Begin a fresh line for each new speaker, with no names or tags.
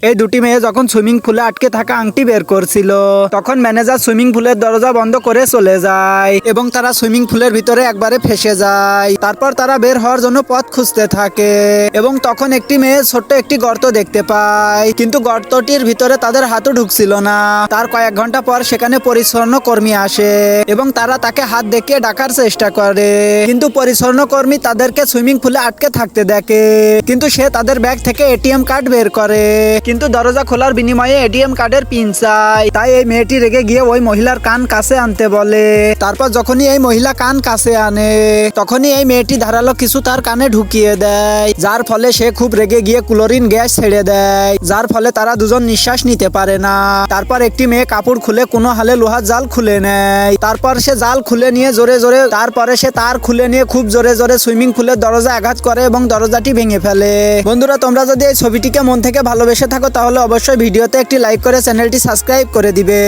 এই দুটি মেয়ে যখন সুইমিং পুলে আটকে থাকা আংটি বের করছিল তখন ম্যানেজার সুইমিং পুলের দরজা বন্ধ করে চলে যায় এবং তারা সুইমিং পুলের ভিতরে একবারে ফেসে যায়। তারপর তারা বের হওয়ার জন্য পথ খুঁজতে থাকে এবং তখন একটি মেয়ে ছোট্ট একটি গর্ত দেখতে পায়, কিন্তু গর্তটির ভিতরে তাদের হাতও ঢুকছিল না। তার কয়েক ঘন্টা পর সেখানে পরিচ্ছন্ন কর্মী আসে এবং তারা তাকে হাত দেখিয়ে ডাকার চেষ্টা করে, কিন্তু পরিচ্ছন্ন কর্মী তাদেরকে সুইমিং পুলে আটকে থাকতে দেখে। কিন্তু সে তাদের ব্যাগ থেকে এটিএম কার্ড বের করে, কিন্তু দরজা খোলার বিনিময়ে এটিএম কার্ডের পিন চাই। তাই এই মেয়েটি রেগে গিয়ে ওই মহিলার কান কাছে আনতে বলে। তারপর যখনই এই মহিলা কান কাছে আনে তখনই এই মেয়েটি ধারালো কিছু তার কানে ঢুকিয়ে দেয়, যার ফলে সে খুব রেগে গিয়ে ক্লোরিন গ্যাস ছেড়ে দেয়, যার ফলে তারা দুজন নিঃশ্বাস নিতে পারে না। তারপর একটি মেয়ে কাপড় খুলে কোনো হালে লোহার জাল খুলে নেয়। তারপর সে জাল খুলে নিয়ে জোরে জোরে তারপরে সে তার খুলে নিয়ে খুব জোরে জোরে সুইমিং পুলের দরজা আঘাত করে এবং দরজাটি ভেঙে ফেলে। বন্ধুরা, তোমরা যদি এই ছবিটিকে মন থেকে ভালোবেসে থাকো তাহলে অবশ্যই ভিডিওতে একটি লাইক করে চ্যানেলটি সাবস্ক্রাইব করে দিবে।